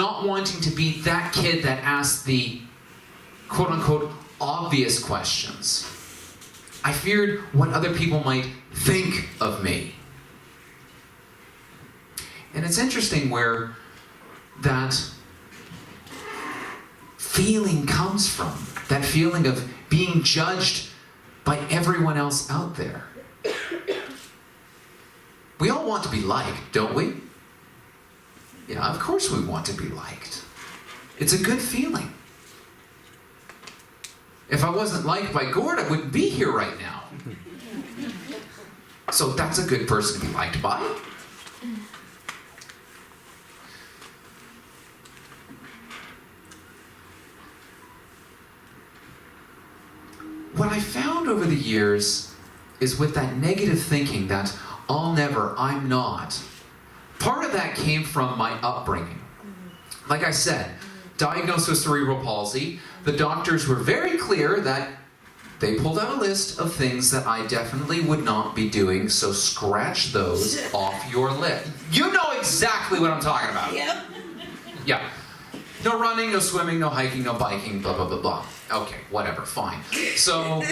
not wanting to be that kid that asked the quote-unquote obvious questions. I feared what other people might think of me. And it's interesting where that feeling comes from. That feeling of being judged by everyone else out there. We all want to be liked, don't we? Yeah, of course we want to be liked. It's a good feeling. If I wasn't liked by Gord, I wouldn't be here right now. So that's a good person to be liked by. What I found over the years is with that negative thinking that I'll never, I'm not, part of that came from my upbringing. Like I said, diagnosed with cerebral palsy, the doctors were very clear that they pulled out a list of things that I definitely would not be doing, so scratch those off your list. You know exactly what I'm talking about. Yep. Yeah. No running, no swimming, no hiking, no biking, blah, blah, blah, blah. Okay, whatever, fine. So,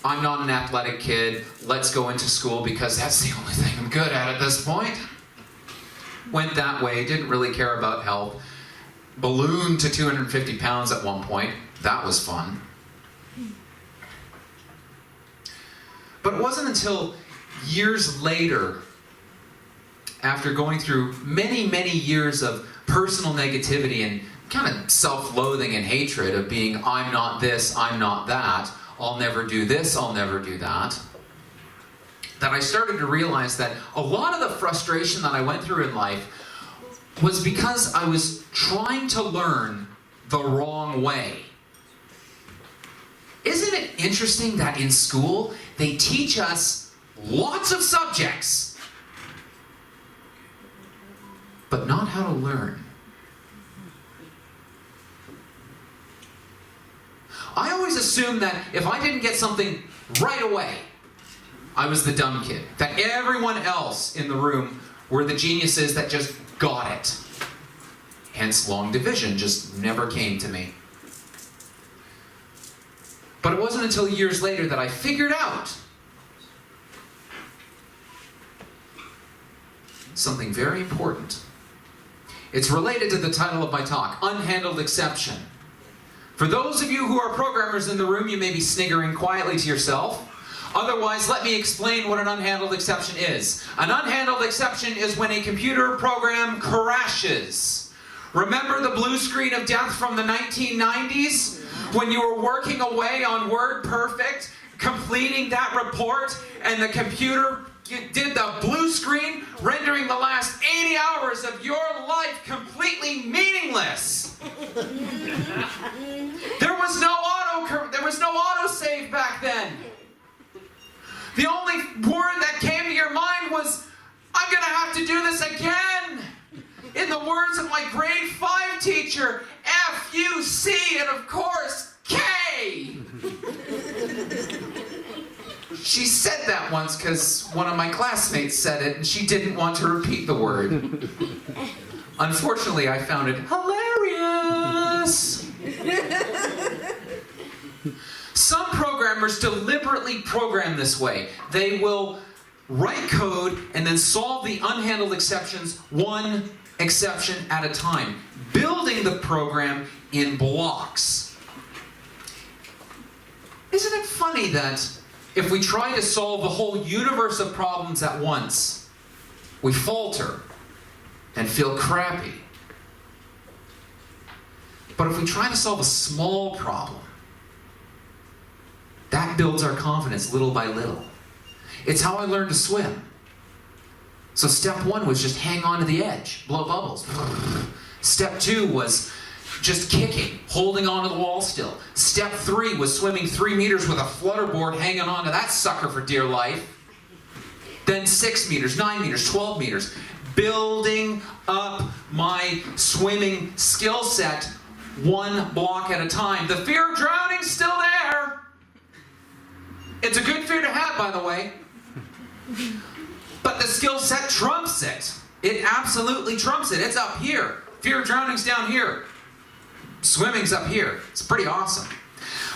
I'm not an athletic kid. Let's go into school because that's the only thing I'm good at this point. Went that way, didn't really care about health. Ballooned to 250 pounds at one point. That was fun. But it wasn't until years later, after going through many, many years of personal negativity and kind of self-loathing and hatred of being, I'm not this, I'm not that, I'll never do this, I'll never do that, that I started to realize that a lot of the frustration that I went through in life was because I was trying to learn the wrong way. Isn't it interesting that in school they teach us lots of subjects, but not how to learn? I always assumed that if I didn't get something right away, I was the dumb kid. That everyone else in the room were the geniuses that just got it. Hence, long division just never came to me. But it wasn't until years later that I figured out something very important. It's related to the title of my talk, Unhandled Exception. For those of you who are programmers in the room, you may be sniggering quietly to yourself. Otherwise, let me explain what an unhandled exception is. An unhandled exception is when a computer program crashes. Remember the blue screen of death from the 1990s? When you were working away on WordPerfect, completing that report, and the computer did the blue screen, rendering the last 80 hours of your life completely meaningless. There was no autosave back then. The only word that came to your mind was, I'm going to have to do this again. In the words of my grade 5 teacher, F-U-C, and of course, K. She said that once because one of my classmates said it and she didn't want to repeat the word. Unfortunately, I found it hilarious. Some programmers deliberately program this way. They will write code and then solve the unhandled exceptions one exception at a time, building the program in blocks. Isn't it funny that if we try to solve the whole universe of problems at once, we falter and feel crappy? But if we try to solve a small problem, that builds our confidence little by little. It's how I learned to swim. So step 1 was just hang on to the edge, blow bubbles. Step 2 was just kicking, holding onto the wall still. Step 3 was swimming 3 meters with a flutterboard, hanging on to that sucker for dear life. Then 6 meters, 9 meters, 12 meters. Building up my swimming skill set one block at a time. The fear of drowning's still there. It's a good fear to have, by the way. But the skill set trumps it. It absolutely trumps it. It's up here. Fear of drowning's down here. Swimming's up here. It's pretty awesome.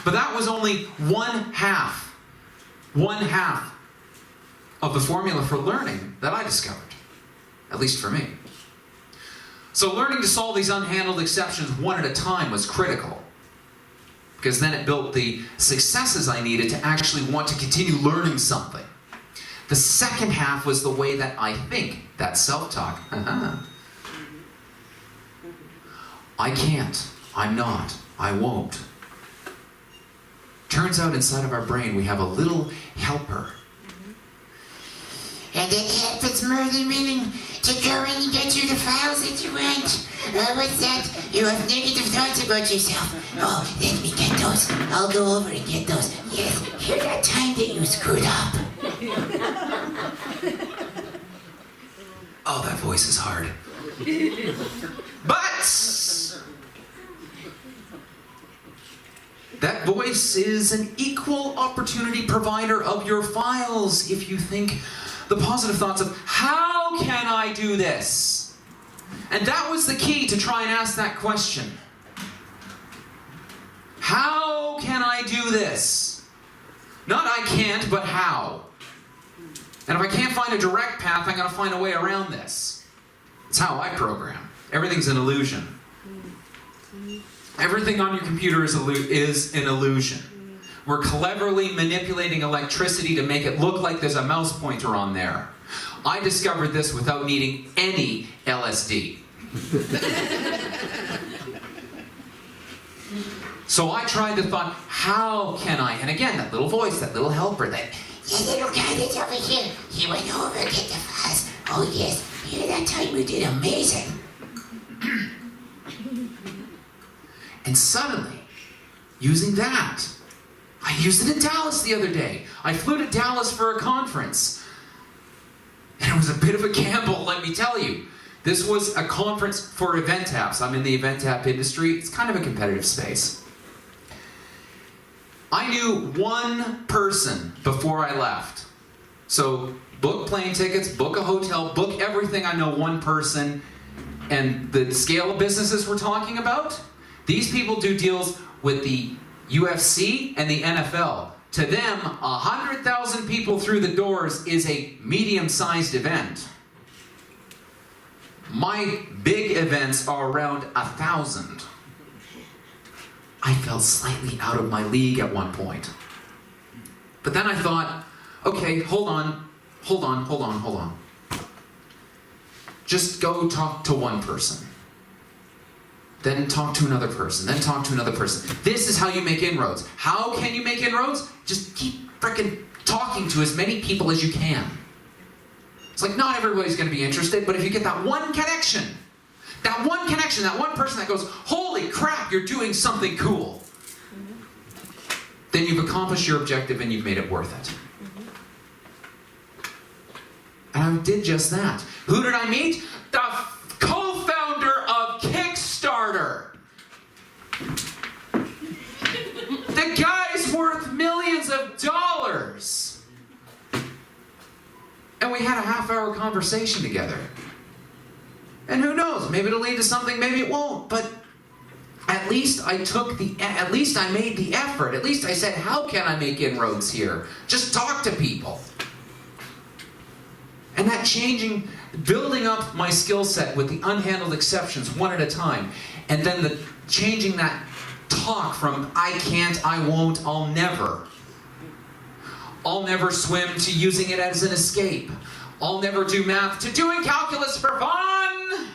But that was only one half of the formula for learning that I discovered. At least for me. So learning to solve these unhandled exceptions one at a time was critical. Because then it built the successes I needed to actually want to continue learning something. The second half was the way that I think, that self-talk. I can't, I'm not, I won't. Turns out inside of our brain we have a little helper. And that help is merely meaning to go in and get you the files that you want. What's that? You have negative thoughts about yourself. Oh, let me get those. I'll go over and get those. Yes, here's that time that you screwed up. Oh, that voice is hard. But that voice is an equal opportunity provider of your files if you think the positive thoughts of, how can I do this? And that was the key to try and ask that question. How can I do this? Not I can't, but how? And if I can't find a direct path, I'm going to find a way around this. It's how I program. Everything's an illusion. Everything on your computer is an illusion. We're cleverly manipulating electricity to make it look like there's a mouse pointer on there. I discovered this without needing any LSD. So I tried the thought, how can I? And again, that little voice, that little helper, that little guy that's over here, he went over to get the files. Oh yes, here that time you did amazing. And suddenly, using that, I used it in Dallas the other day. I flew to Dallas for a conference. And it was a bit of a gamble, let me tell you. This was a conference for event apps. I'm in the event app industry. It's kind of a competitive space. I knew one person before I left. So book plane tickets, book a hotel, book everything. I know one person. And the scale of businesses we're talking about, these people do deals with the UFC and the NFL. To them, 100,000 people through the doors is a medium-sized event. My big events are around 1,000. I felt slightly out of my league at one point. But then I thought, okay, hold on. Just go talk to one person. Then talk to another person, then talk to another person. This is how you make inroads. How can you make inroads? Just keep frickin' talking to as many people as you can. It's like not everybody's going to be interested, but if you get that one connection, that one person that goes, holy crap, you're doing something cool, then you've accomplished your objective and you've made it worth it. And I did just that. Who did I meet? The co-founder of Kickstarter. The guy's worth millions of dollars. And we had a half-hour conversation together. And who knows, maybe it'll lead to something, maybe it won't, but at least I made the effort. At least I said, how can I make inroads here? Just talk to people. And that building up my skill set with the unhandled exceptions one at a time, and then changing that talk from I can't, I won't, I'll never swim to using it as an escape. I'll never do math to doing calculus for fun.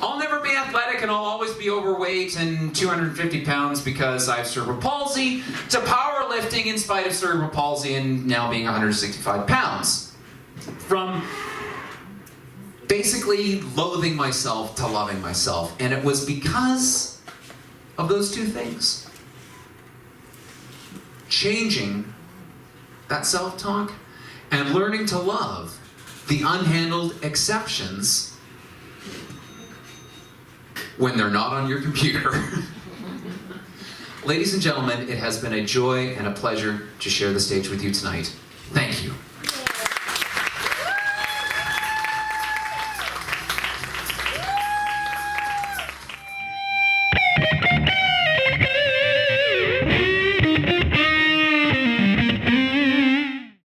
I'll never be athletic and I'll always be overweight and 250 pounds because I have cerebral palsy, to powerlifting in spite of cerebral palsy and now being 165 pounds. From basically loathing myself to loving myself. And it was because of those two things. Changing that self-talk and learning to love the unhandled exceptions when they're not on your computer. Ladies and gentlemen, it has been a joy and a pleasure to share the stage with you tonight. Thank you.